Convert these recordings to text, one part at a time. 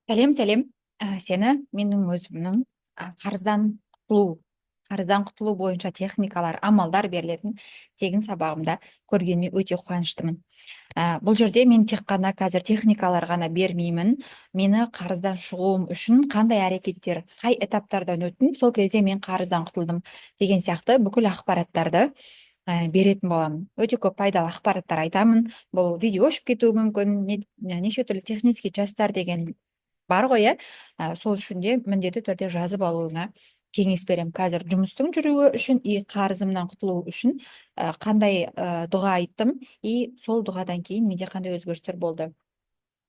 Сәлем. Сені менің өзімнің қарыздан құтылу бойынша техникалар, амалдар берілетін тегін сабағымда көргеніме өте қуаныштымын. Бұл жерде мен тек қана қазір техникалар ғана бермеймін. Мені қарыздан шығуым үшін қандай әрекеттер, қай этаптардан өттім, сол кезде мен қарыздан құтылдым деген сияқты бүкіл ақпараттарды беретін боламын. Өте көп пайдалы ақпараттар айтамын. Бұл видео өшіп кетуі мүмкін. Неше түрлі технический частар деген бар ғой, иә. Сол үшін де міндетті түрде жазып алуыңа кеңес беремін. Қазір жұмыстың жүруі үшін и қарызымнан құтылу үшін қандай дұға айттым и сол дұғадан кейін менде қандай өзгерістер болды,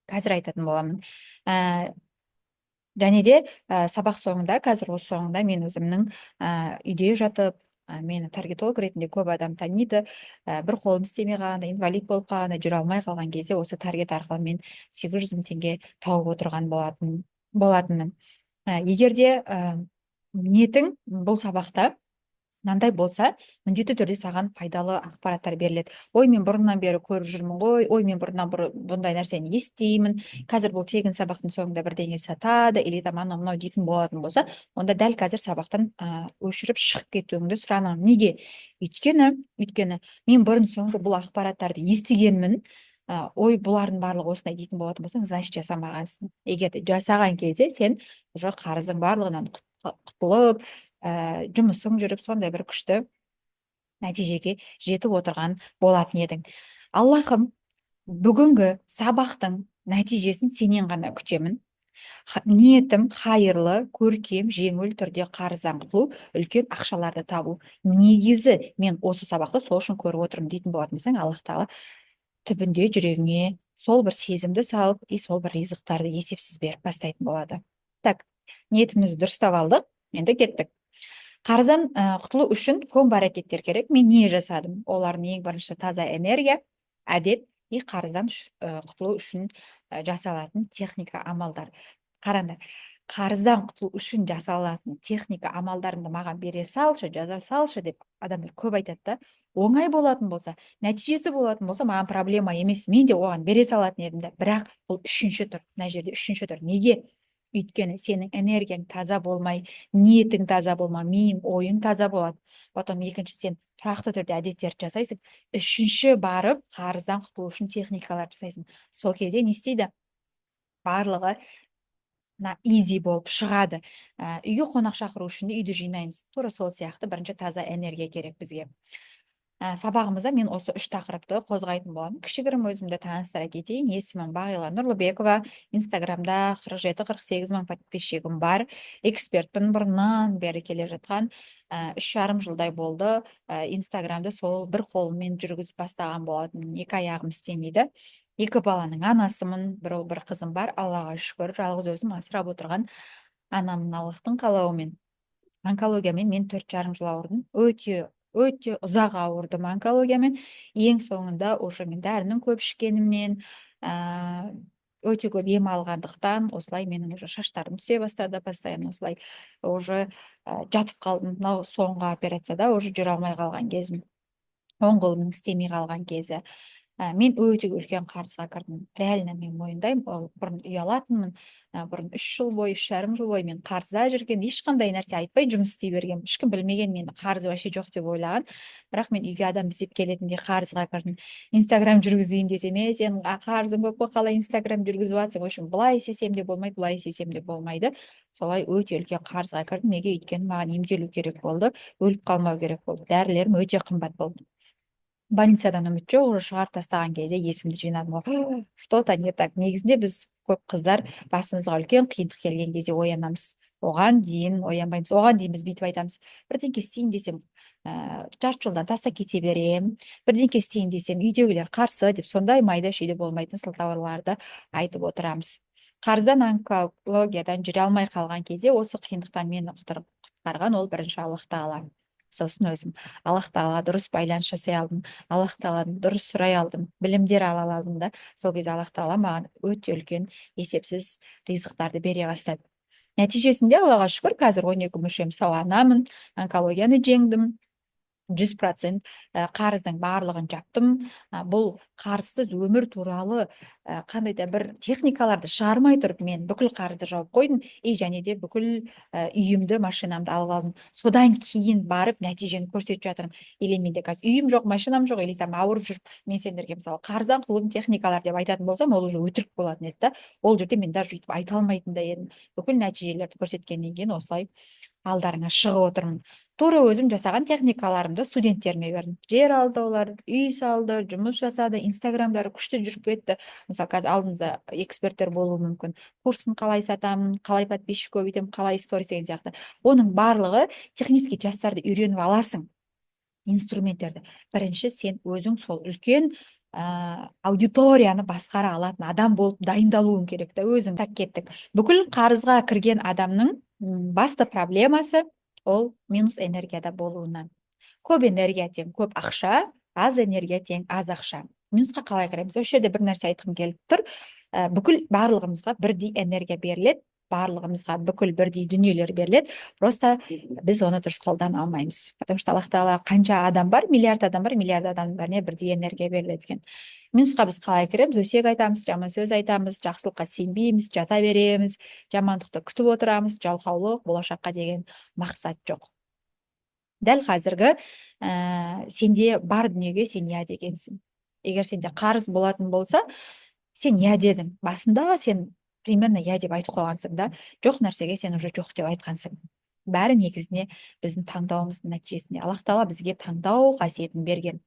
қазір айтатын боламын. Және де сабақ соңында, қазір осы соңында мен өзімнің үйде жатып, мені таргетолог ретінде көп адам таниды. Бір қолым істемей қалғанда, инвалид болып қалғанда, жүре алмай қалған кезде осы таргет арқылы мен 800 мың теңге тауып отырған болатынмын. Егер де ниетің бұл сабақта мынандай болса, міндетті түрде саған пайдалы ақпараттар беріледі. Ой, мен бұрыннан бері көріп жүрмін ғой, ой, мен бұрыннан бұндай нәрсені естимін, қазір бұл тегін сабақтың соңында бірдеңе сатады, или там анау мынау дейтін болатын болса, онда дәл қазір сабақтан өшіріп шығып кетуіңді сұранамын. Неге? Өйткені мен бұрын соңды бұл ақпараттарды естігенмін. Ой, бұлардың барлығы осындай дейтін болатын болсаң, значит жасамағансың. Егер де жасаған кезде сен уже қарыздың барлығынан құтылып, жұмысың жүріп сондай бір күшті нәтижеге жетіп отырған болатын едің. Аллахым, бүгінгі сабақтың нәтижесін сенен ғана күтемін. Ниетім хайырлы, көркем, жеңіл түрде қарыздан құтылу, үлкен ақшаларды табу. Негізі мен осы сабақты сол үшін көріп отырмын дейтін болатын болсаң, Аллах тағала түбінде жүрегіңе сол бір сезімді салып, и сол бір ризықтарды есепсіз беріп бастайтын болады. Так, ниетімізді дұрыстап алдық, енді кеттік. Қарыздан құтылу үшін көп әрекеттер керек. Мен не жасадым? Олардың ең бірінші таза энергия, әдет и қарыздан құтылу үшін жасалатын техника, амалдар. Қараңдар, қарыздан құтылу үшін жасалатын техника, амалдарыңды маған бере салшы, жаза салшы деп адамдар көп айтады да. Оңай болатын болса, нәтижесі болатын болса, маған проблема емес, мен де оған бере салатын едім да. Бірақ бұл үшінші тұр, мына жерде үшінші тұр. Неге? Өйткені сенің энергияң таза болмай, ниетің таза болма, миың, ойың таза болады. Потом екінші, сен тұрақты түрде әдеттерді жасайсың. Үшінші, барып қарыздан құтылу үшін техникалар жасайсың. Сол кезде не істейді? Барлығы изи болып шығады. Үйге қонақ шақыру үшін де үйді жинаймыз. Тура сол сияқты бірінші таза энергия керек бізге. Сабағымызда мен осы үш тақырыпты қозғайтын боламын. Кішігірім өзімді таныстыра кетейін. Есімім Бағила Нұрлыбекова. Инстаграмда 47-48 мың подписчигім бар. Экспертпін, бұрыннан бері келе жатқан. 3,5 жылдай болды. Инстаграмды сол бір қолыммен жүргізіп бастаған болатын. Екі аяғым істемейді. Екі баланың анасымын, бір ұл, бір қызым бар. Аллаға шүкір, жалғыз өзім асырап отырған анамын Аллахтың қалауымен. Онкологиямен мен 4,5 жыл ауырдым. Өте ұзақ ауырдым онкологиямен. Ең соңында уже мен дәрінің көп ішкенімнен, өте көп ем алғандықтан, осылай менің уже шаштарым түсе бастады, постоянно осылай уже жатып қалдым. Мынау соңғы операцияда уже жүре алмай қалған кезім, оң қолымның істемей қалған кезі. Мен өте үлкен қарызға кірдім. Реально мен мойындаймын, ол бұрын ұялатынмын. Бұрын 3 жыл бойы, 3,5 жыл бойы мен қарызда жүрген, ешқандай нәрсе айтпай жұмыс істей берген. Ешкім білмеген, мені қарызы вообще жоқ деп ойлаған. Бірақ мен үйге адам іздеп келетіндей қарызға кірдім. Инстаграм жүргізейін десем, сен қарызың көп қой, қалай Инстаграм жүргізіп жатсың? В общем, былай істесем де болмайды, былай істесем де болмайды. Солай өте үлкен қарызға кірдім. Неге? Өйткені маған емделу керек болды, өліп қалмау керек болды. Дәрілерім өте қымбат болды. Больницадан үміт жоқ, уже шығарып тастаған кезде есімді жинадым. Что-то не так. Негізінде біз көп қыздар басымызға үлкен қиындық келген кезде оянамыз. Оған дейін оянбаймыз. Оған дейін біз бүйтіп айтамыз: бірдеңке істейін десем, жарты жолдан тастап кете берем. Бірдеңке істейін десем, үйдегілер қарсы деп, сондай майда шүйде болмайтын сылтауларды айтып отырамыз. Қарыздан, онкологиядан жүре алмай қалған кезде осы қиындықтан мені құтқарған ол бірінші Аллах тағала. Сосын өзім Аллах тағалаға дұрыс байланыс жасай алдым, Аллах тағаладан дұрыс сұрай алдым, білімдер ала алдым да, сол кезде Аллах тағала маған өте үлкен есепсіз ризықтарды бере бастады. Нәтижесінде Аллаға шүкір, қазір 12 мүшем сау анамын, онкологияны жеңдім. 100% қарыздың барлығын жаптым. Бұл қарызсыз өмір туралы қандай да бір техникаларды шығармай тұрып мен бүкіл қарызды жауып қойдым и және де бүкіл үйімді, машинамды алып алдым. Содан кейін барып нәтижені көрсетіп жатырмын. Или менде қазір үйім жоқ, машинам жоқ, или там ауырып жүріп мен сендерге мысалы қарыздан құтылудың техникалары деп айтатын болсам, ол уже өтірік болатын еді да. Ол жерде мен даже өйтіп айта алмайтын да едім. Бүкіл нәтижелерді көрсеткеннен кейін осылай алдарыңа шығып отырмын. Тура өзім жасаған техникаларымды студенттеріме бердім. Жер алды олар, үй салды, жұмыс жасады, инстаграмдары күшті жүріп кетті. Мысалы қазір алдыңызда эксперттер болуы мүмкін. Курсын қалай сатамын, қалай подписчик көбейтемін, қалай сторис деген сияқты. Оның барлығы технический частьтарды үйреніп аласың. Инструменттерді. Бірінші сен өзің сол үлкен аудиторияны басқара алатын адам болып дайындалуың керек та өзің. Так кеттік. Бүкіл қарызға кірген адамның басты проблемасы ол минус энергияда болуынан. Көп энергия тең көп ақша, аз энергия тең аз ақша. Минусқа қалай қараймыз? Осы жерде бір нәрсе айтқым келіп тұр. Бүкіл барлығымызға бірдей энергия беріледі, барлығымызға бүкіл бірдей дүниелер беріледі. Просто біз оны дұрыс қолдана алмаймыз. Потому что Аллах тағала қанша адам бар, миллиард адам бар, миллиард адамның бәріне бірдей энергия беріледі екен. Минусқа біз қалай кіреміз? Өсек айтамыз, жаман сөз айтамыз, жақсылыққа сенбейміз, жата береміз, жамандықты күтіп отырамыз, жалқаулық, болашаққа деген мақсат жоқ. Дәл қазіргі сенде бар дүниеге сен иә дегенсің. Егер сенде қарыз болатын болса, сен иә дедің. Басында сен примерно иә деп айтып қойғансың да, жоқ нәрсеге сен уже жоқ деп айтқансың. Бәрі негізіне біздің таңдауымыздың нәтижесінде. Аллах тағала бізге таңдау қасиетін берген.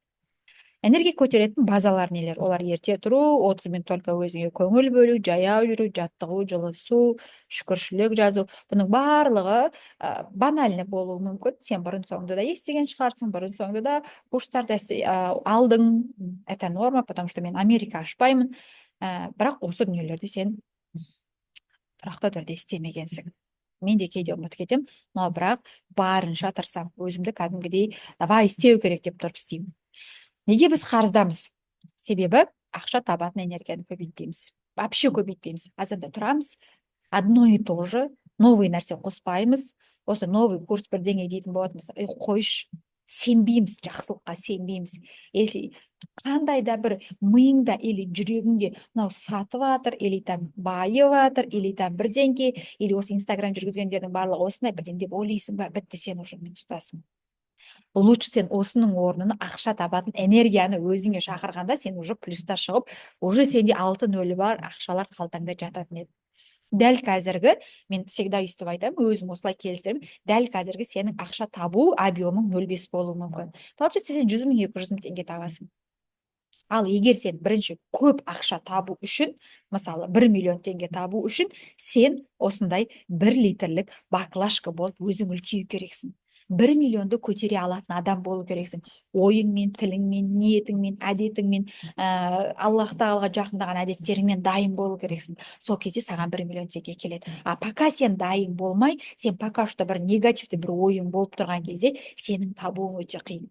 Энергия көтеретін базалар нелер? Олар ерте тұру, 30 минут только өзіңе көңіл бөлу, жаяу жүру, жаттығу, жылы су, шүкіршілік жазу. Бұның барлығы банальный болуы мүмкін. Сен бұрын соңды да естіген шығарсың, бұрын соңды да курстарда алдың. Это норма, потому что мен Америка ашпаймын. Бірақ осы дүниелерді сен тұрақты түрде істемегенсің. Мен де кейде ұмытып кетемін, но бірақ барынша тырысамын. Өзімді кәдімгідей давай істеу керек деп тұрып істеймін. Неге біз қарыздамыз? Себебі ақша табатын энергияны көбейтпейміз. Вообще көбейтпейміз. Азанда тұрамыз, одно и то же, новый нәрсе қоспаймыз. Осы новый курс бірдеңе дейтін болатын болса, қойшы, сенбейміз, жақсылыққа сенбейміз. Если қандай да бір миыңда или жүрегіңде мынау сатып жатыр, или там байып жатыр, или там бірдеңке, или осы инстаграм жүргізгендердің барлығы осындай бірден деп ойлайсың ба, бітті, сен уже минустасың. Лучше сен осының орнына ақша табатын энергияны өзіңе шақырғанда сен уже плюста шығып, уже сенде 6-0 бар ақшалар қалтаңда жататын еді. Дәл қазіргі, мен всегда өйстіп айтамын, өзім осылай келістіремін, дәл қазіргі сенің ақша табу объемың 0,5 болуы мүмкін. Получается, сен 100 000, 200 000 теңге табасың. Ал егер сен бірінші көп ақша табу үшін, мысалы 1 миллион теңге табу үшін, сен осындай 1 литрлік баклажка болып өзің үлкею керексің. 1 миллионды көтере алатын адам болу керексің. Ойыңмен, тіліңмен, ниетіңмен, әдетіңмен, Аллах тағалаға жақындаған әдеттеріңмен дайын болу керексің. Сол кезде саған 1 миллион теңге келеді. Пока сен дайын болмай, сен пока что бір негативті бір ойың болып тұрған кезде сенің табуың өте қиын.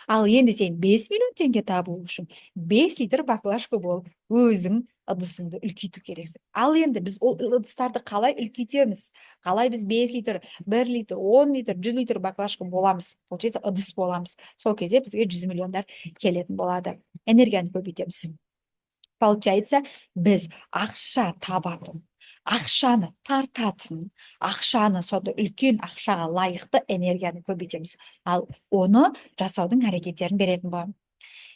Ал енді сен 5 миллион теңге табу үшін 5 литр баклажка болып өзің ыдысыңды үлкейту керексің. Ал енді біз ол ыдыстарды қалай үлкейтеміз? Қалай біз 5 литр, 1 литр, 10 литр, 100 литр баклажка боламыз? Получается, ыдыс боламыз. Сол кезде бізге 100 миллиондар келетін болады. Энергияны көбейтеміз. Получается, біз ақша табатын, ақшаны тартатын, ақшаны сонда үлкен ақшаға лайықты энергияны көбейтеміз. Ал оны жасаудың әрекеттерін беретін боламын.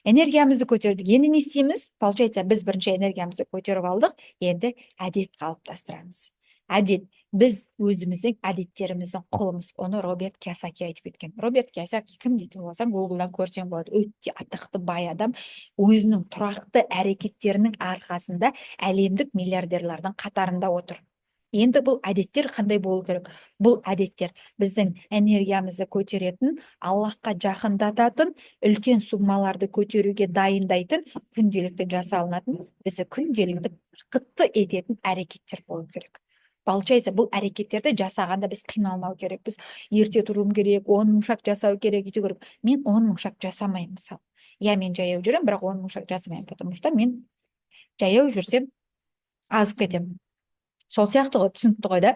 Энергиямызды көтердік. Енді не істейміз? Получается, біз бірінші энергиямызды көтеріп алдық, енді әдет қалыптастырамыз. Әдет. Біз өзіміздің әдеттеріміздің құлымыз. Оны Роберт Кийосаки айтып кеткен. Роберт Кийосаки кім дейтін болсаң, Google-дан көрсең болады. Өте атақты бай адам. Өзінің тұрақты әрекеттерінің арқасында әлемдік миллиардерлардың қатарында отыр. Енді бұл әдеттер қандай болу керек? Бұл әдеттер біздің энергиямызды көтеретін, Аллахқа жақындататын, үлкен суммаларды көтеруге дайындайтын, күнделікті жасалынатын, бізді күнделікті бақытты ететін әрекеттер болу керек. Получается, бұл әрекеттерді жасағанда біз қиналмау керек. Біз ерте тұруым керек, 10 000 шаг жасау керек, ету керек. Мен 10 000 шаг жасамаймын, мысалы. Я мен жаяу жүрем, бірақ 10 000 шаг жасамаймын, потому что мен жаяу жүрсем азып кетемін. Сол сияқты ғой, түсінікті ғой да.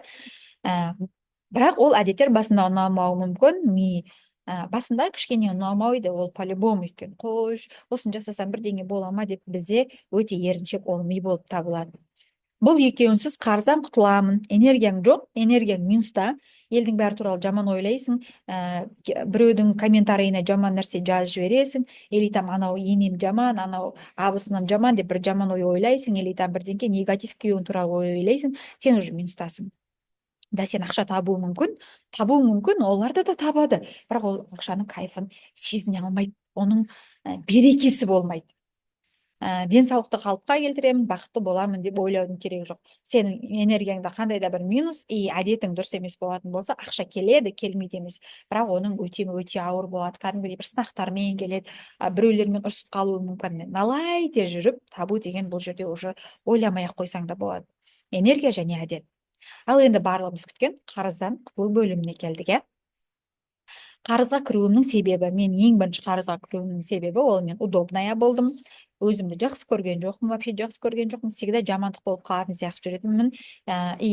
Бірақ ол әдеттер басында ұнамауы мүмкін, ми басында кішкене ұнамайды, ол по-любому, өйткені қойш, осыны жасасам бірдеңе бола ма деп бізде өте еріншек, ол ми болып табылады. Бұл екеуінсіз қарыздан құтыламын. Энергияң жоқ, энергияң минуста. Елдің бәрі туралы жаман ойлайсың, біреудің комментарийіне жаман нәрсе жазып жібересің, или там анау енем жаман, анау абысынам жаман деп бір жаман ой ойлайсың, или там бірдеңке негатив күйеуің туралы ой ойлайсың, сен уже минустасың. Да, сен ақша табуы мүмкін, оларды да табады, бірақ ол ақшаның кайфын сезіне алмайды, оның берекесі болмайды. Денсаулықты қалыпқа келтіремін, бақытты боламын деп ойлаудың керегі жоқ. Сенің энергияңда қандай да бір минус, әдетің дұрыс емес болатын болса, ақша келеді, келмейді емес, бірақ оның өте ауыр болады, кәдімгідей бір сынақтармен келеді, біреулермен ұрысып қалуы мүмкін. Налай те жүріп табу деген бұл жерде уже ойламай ақ қойсаң да болады. Энергия және әдет. Ал енді барлығымыз күткен қарыздан құтылу бөліміне келдік. Қарызға кіруімнің себебі, мен ең бірінші қарызға кіруімнің себебі, ол мен удобная болдым. Өзімді жақсы көрген жоқпын, вообще жақсы көрген жоқпын, всегда жамандық болып қалатын сияқты жүретінмін.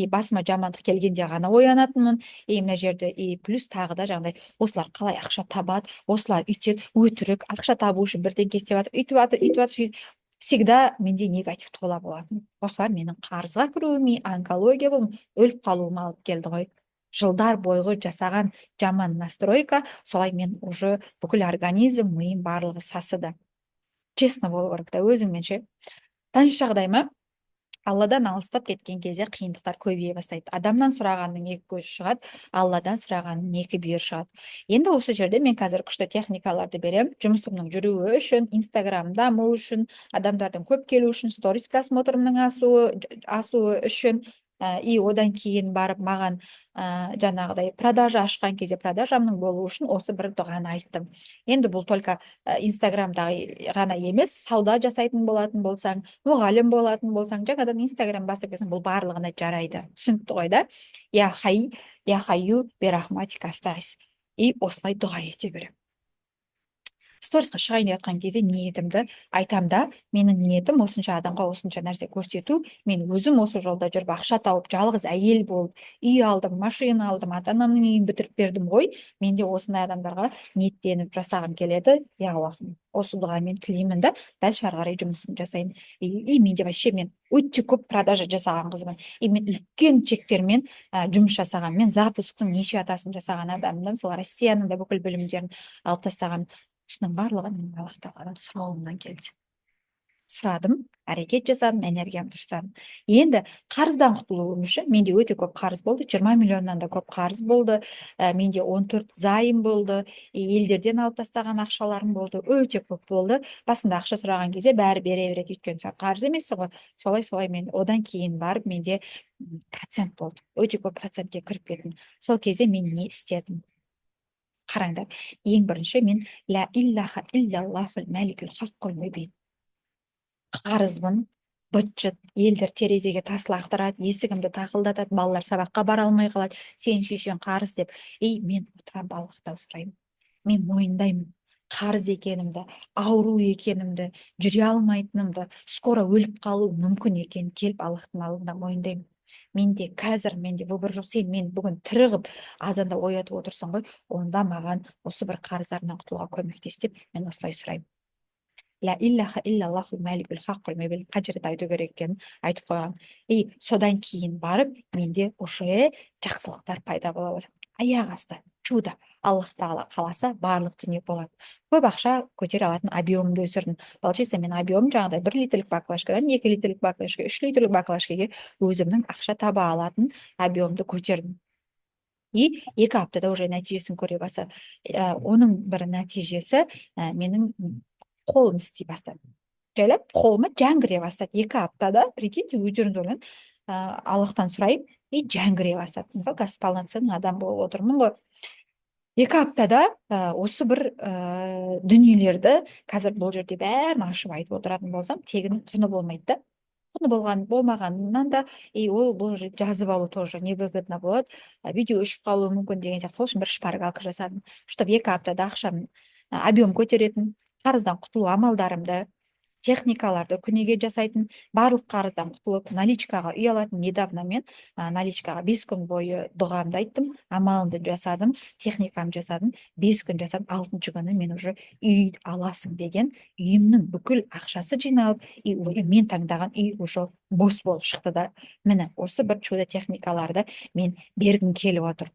Басыма жамандық келгенде ғана оянатынмын. Мына жерде плюс тағы да жаңағыдай, осылар қалай ақша табады, осылар үйтеді, өтірік, ақша табу үшін бірдеңке істеп жатыр, үйтіп жатыр, всегда менде негатив тола болатын. Осылар менің қарызға кіруіме, онкология болып, өліп қалуыма алып келді ғой. Жылдар бойғы жасаған жаман настройка, солай мен уже бүкіл организм, миым барлығы сасыды. Честно болу керек та өзіңмен ше. Таныс жағдай ма? Алладан алыстап кеткен кезде қиындықтар көбейе бастайды. Адамнан сұрағанның екі көзі шығады, Алладан сұрағанның екі бүйір шығады. Енді осы жерде мен қазір күшті техникаларды берем. Жұмысымның жүруі үшін, Инстаграм даму үшін, адамдардың көп келу үшін, сторис просмотрымның асуы үшін, одан кейін барып маған жаңағыдай продажа ашқан кезде продажамның болуы үшін осы бір дұғаны айттым. Енді бұл только Инстаграмдағы ғана емес, сауда жасайтын болатын болсаң, мұғалім болатын болсаң, жаңадан Инстаграм бастап кетсең, бұл барлығына жарайды. Түсінікті ғой да? Я хайю берахматика астағис. Осылай дұға ете беремін. Сторисқа шығайын деп жатқан кезде ниетімді айтам да, менің ниетім осынша адамға осынша нәрсе көрсету. Мен өзім осы жолда жүріп ақша тауып, жалғыз әйел болып, үй алдым, машина алдым, ата-анамның үйін бітіріп бердім ғой. Мен де осындай адамдарға ниеттеніп жасағым келеді. Я Аллахым, осы дұғамен тілеймін да, дальше ары қарай жұмысымды жасайын. Менде вообще мен өте көп продажа жасаған қызбын. Мен үлкен чектермен жұмыс жасаған. Мен запусктың неше атасын жасаған адаммын. Мысалы Россияның да бүкіл білімдерін алып тастаған. Осының барлығы менің Аллах тағаладан сұрауымнан келді. Сұрадым, әрекет жасадым, энергиямды дұрыстадым. Енді қарыздан құтылуым үшін менде өте көп қарыз болды, 20 миллионнан да көп қарыз болды, менде 14 зайым болды, елдерден алып тастаған ақшаларым болды, өте көп болды. Басында ақша сұраған кезде бәрі бере береді, өйткені қарыз емес ғой. Солай мен одан кейін барып менде процент болды, өте көп процентке кіріп кеттім. Сол кезде мен не істедім? Қараңдар, ең бірінші мен ля иллаха иллаллахул мәликул хаққул мүбин. Қарызбын, быт-жыт, елдер терезеге тас лақтырады, есігімді тақылдатады, балалар сабаққа бара алмай қалады, сен шешең қарыз деп. Мен отырамын, Аллахтан сұраймын. Мен мойындаймын қарыз екенімді, ауру екенімді, жүре алмайтынымды, скоро өліп қалу мүмкін екенін келіп Аллахтың алдында мойындаймын. Менде выбор жоқ, сен мен бүгін тірі қылып азанда оятып отырсың ғой, онда маған осы бір қарыздарымнан құтылуға көмектес деп мен осылай сұраймын. Ля иллаха иллаллаху мәликул хаққул мүбин, қанша рет айту керек екенін айтып қойған. Содан кейін барып менде уже жақсылықтар пайда бола бастады. Аяқ асты чудо. Аллах тағала қаласа барлық дүние болады. Көп ақша көтере алатын объемымды өсірдім. Получается, мен объем жаңағыдай 1 литрлік баклажкадан 2 литрлік баклажка, 3 литрлік баклажкаге өзімнің ақша таба алатын объемды көтердім. 2 аптада уже нәтижесін көре бастады. Оның бір нәтижесі менің қолым істей бастады. Жайлап қолыма жаңғыре бастады. 2 аптада, прикиньте, өздеріңіз ойлаңыз, Аллахтан сұраймын, жаңғыре бастады. Мысалы, қазір полноценный адам болып отырмын ғой. 2 аптада осы бір дүниелерді қазір бұл жерде бәрін ашып айтып отыратын болсам, тегін құны болмайды да. Құны болмағанынан да, бұл жазып алу тоже невыгодно болады. Видео өшіп қалуы мүмкін деген сияқты. Сол үшін бір шпаргалка жасадым, чтобы 2 аптада ақшам объем көтеретін, қарыздан құтылу амалдарымды техникаларды күнеге жасайтын, барлық қарыздан құтылып наличкаға үй алатын. Недавно мен наличкаға 5 күн бойы дұғамды айттым, амалымды жасадым, техникамды жасадым, 5 күн жасадым, 6-шы күні мен уже үй аласың деген үйімнің бүкіл ақшасы жиналып, уже мен таңдаған үй уже бос болып шықты да. Міне осы бір чудо техникаларды мен бергім келіп отыр.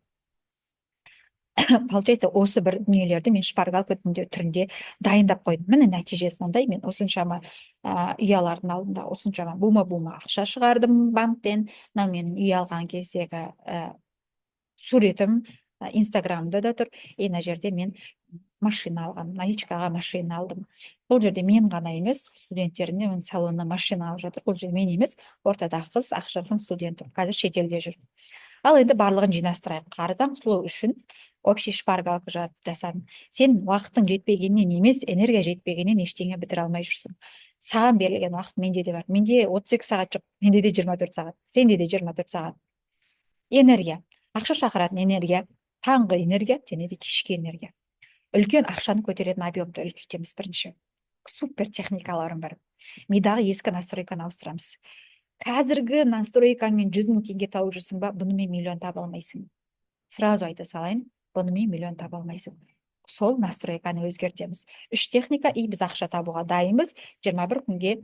Получается, осы бір дүниелерді мен шпаргалка түрінде дайындап қойдым. Міне нәтижесі мынандай. Мен осыншама үй алардың алдында осыншама бума ақша шығардым банктен. Мынау менің үй алған кездегі суретім, инстаграмда да тұр. Мына жерде мен машина алғам, наличкаға машина алдым. Бұл жерде мен ғана емес, студенттеріне салонына машина алып жатыр. Бұл жерде мен емес, ортадағы қыз ақшамның студенті, қазір шетелде жүр. Ал енді барлығын жинастырайық. Қарыздан құтылу үшін общий шпаргалка жасадым. Сен уақыттың жетпегеннен емес, энергия жетпегеннен ештеңе бітіре алмай жүрсің. Саған берілген уақыт менде де бар. Менде 32 сағат жоқ, менде де 24 сағат, сенде де 24 сағат. Энергия, ақша шақыратын энергия, таңғы энергия және де кешкі энергия. Үлкен ақшаны көтеретін объемды үлкейтеміз бірінші. Супер техникаларым бар. Мидағы ескі настройканы ауыстырамыз. Қазіргі настройкамен 100 000 теңге тауып жүрсің ба, бұнымен миллион таба алмайсың. Сразу айта салайын, бұнымен миллион таба алмайсың. Сол настройканы өзгертеміз. 3 техника, біз ақша табуға дайынбыз. 21 күнге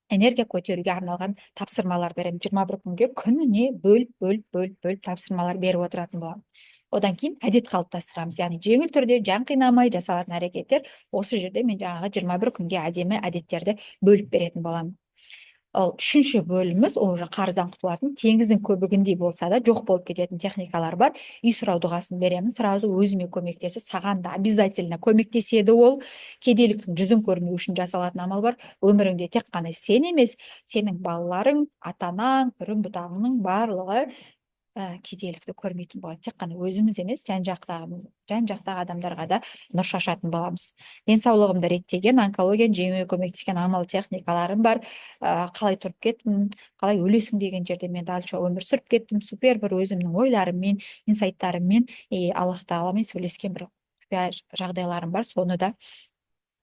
энергия көтеруге арналған тапсырмалар беремін. 21 күнге күніне бөл тапсырмалар беріп отыратын боламын. Одан кейін әдет қалыптастырамыз. Яғни жеңіл түрде, жан қинамай жасалатын әрекеттер. Осы жерде мен жаңағы 21 күнге әдемі әдеттерді бөліп беретін боламын. Ал үшінші бөліміміз, ол уже қарыздан құтылатын, теңіздің көбігіндей болса да жоқ болып кететін техникалар бар. Үй сұрау дұғасын беремін, сразу өзіме көмектесі, саған да обязательно көмектеседі ол. Кедейліктің жүзін көрмеу үшін жасалатын амал бар. Өміріңде тек қана сен емес, сенің балаларың, ата-анаң, үрім-бұтағыңның барлығы кедейлікті көрмейтін болады. Тек қана өзіміз емес, жан-жақтағы адамдарға да нұр шашатын боламыз. Денсаулығымды реттеген, онкологияны жеңуге көмектескен амал техникаларым бар. Қалай тұрып кеттім, қалай өлесің деген жерде мен дальше өмір сүріп кеттім. Супер бір өзімнің ойларыммен, инсайттарыммен, Аллах тағаламен сөйлескен бір жағдайларым бар. Соны да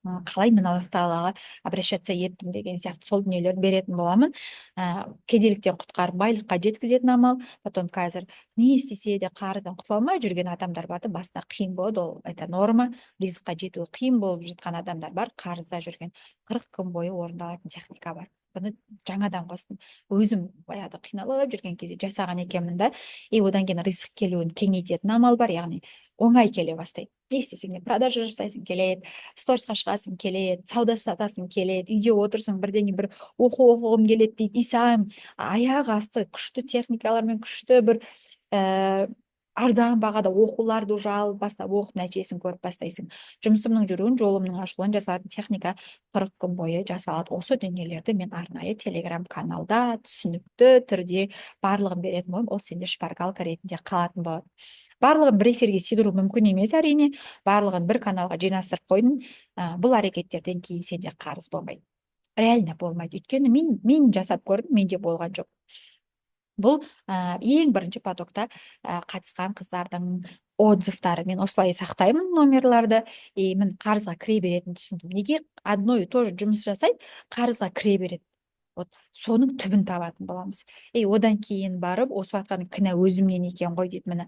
қалай мен Аллах тағалаға обращаться еттім деген сияқты сол дүниелерді беретін боламын. Кедейліктен құтқарып байлыққа жеткізетін амал. Потом қазір не істесе де қарыздан құтыла алмай жүрген адамдар бар, басында қиын болады, ол это норма. Ризыққа жетуі қиын болып жатқан адамдар бар, қарызда жүрген. 40 күн бойы орындалатын техника бар. Бұны жаңадан қостым. Өзім баяғыда қиналып жүрген кезде жасаған екенмін да. Одан кейін ризық келуін кеңейтетін амал бар, яғни оңай келе бастайды. Не істесең де продажа жасайсың келеді, сторисқа шығасың келеді, сауда сатасың келеді, үйде отырсың бірдеңе бір оқығым келеді дейді. Саған аяқ асты күшті техникалармен, күшті бір арзан бағада оқуларды уже алып бастап оқып нәтижесін көріп бастайсың. Жұмысымның жүруін, жолымның ашылуын жасалатын техника 40 күн бойы жасалады. Осы дүниелерді мен арнайы телеграм каналда түсінікті түрде барлығын беретін боламын. Ол сенде шпаргалка ретінде қалатын болады. Барлығын бір эфирге сыйдыру мүмкін емес, әрине. Барлығын бір каналға жинастырып қойдым. Бұл әрекеттерден кейін сенде қарыз болмайды. Реально болмайды. Өйткені мен жасап көрдім, менде болған жоқ. Бұл ең бірінші потокта қатысқан қыздардың отзывтары. Мен осылай сақтаймын номерларды. Мен қарызға кіре беретінін түсіндім. Неге одно и то же жұмыс жасайды, қарызға кіре береді? Соның түбін табатын боламыз. Одан кейін барып, осы уақытқа кінә өзімнен екен ғой дейді. Міне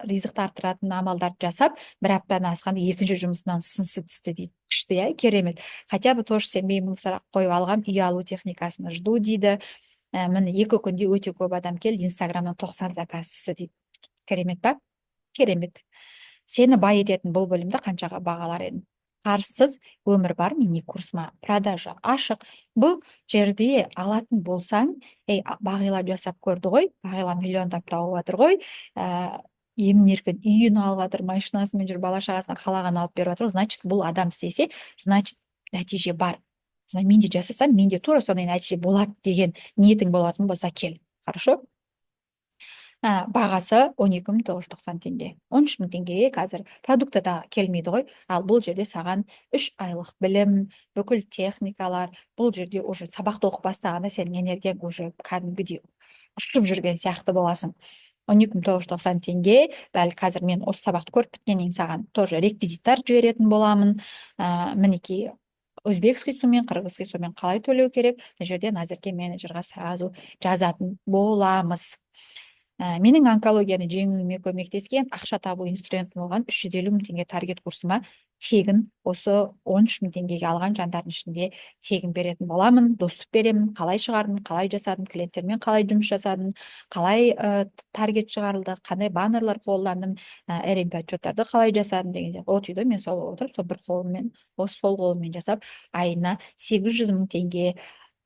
ризықты арттыратын амалдарды жасап, бір аптадан асқанда екінші жұмысынан сынсы түсті дейді. Күшті, керемет. Хотя бы тоже сенбей бұл сұрақ қойып алғам, үй алу техникасына жду дейді. Міне 2 күнде өте көп адам келді, инстаграмнан 90 заказ түсті дейді. Керемет па? Керемет. Сені бай ететін бұл бөлімді қаншаға бағалар едім? Қарызсыз өмір бар, мини курсыма продажа ашық. Бұл жерде алатын болсаң, бағила жасап көрді ғой, бағила миллиондап тауып жатыр ғой, емін-еркін үйін алып жатыр, машинасымен жүр, бала шағасына қалаған алып беріп жатыр. Значит, бұл адам істесе, значит, нәтиже бар. Мен де жасасам, мен де тура сондай нәтиже болады деген ниетің болатын болса кел. Хорошо? Бағасы 12.990 теңге. 13.000 теңгеге қазір продукты да келмейді ғой. Ал бұл жерде саған 3 айлық білім, бүкіл техникалар, бұл жерде уже сабақты оқып бастағанда сенің энергияң уже кәдімгідей ұшып жүрген сияқты боласың. 12.990 теңге. Дәл қазір мен осы сабақты көріп біткеннен саған тоже реквизиттар жіберетін боламын. Мінекей өзбекский сумен, қырғызский сумен қалай төлеу керек, мына жерде Назерке менеджерға сразу жазатын боламыз. Менің онкологияны жеңуіме көмектескен ақша табу инструментім болған 350 мың теңге таргет курсыма тегін осы 13 мың теңгеге алған жандардың ішінде тегін беретін боламын, доступ беремін, қалай шығардым, қалай жасадым, клиенттермен қалай жұмыс жасадым, қалай таргет шығарылды, қандай баннерлар қолдандым, RMP отчеттарды қалай жасадым дегенде от үйді мен сол отырып, сол сол қолыммен жасап, айына 800 мың теңге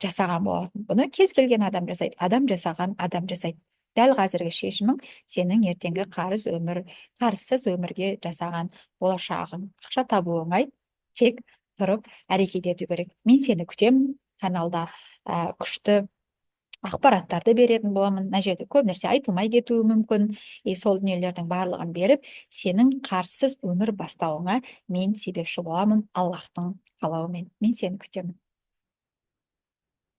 жасаған болатын. Бұны кез келген адам жасайды. Адам жасаған, адам жасайды. Дәл қазіргі шешімің сенің ертеңгі қарызсыз өмірге жасаған болашағың. Ақша табу оңай, тек тұрып әрекет ету керек. Мен сені күтемін, каналда күшті ақпараттарды беретін боламын. Мына жерде көп нәрсе айтылмай кетуі мүмкін. Сол дүниелердің барлығын беріп, сенің қарызсыз өмір бастауыңа мен себепші боламын Аллахтың қалауымен. Мен сені күтемін.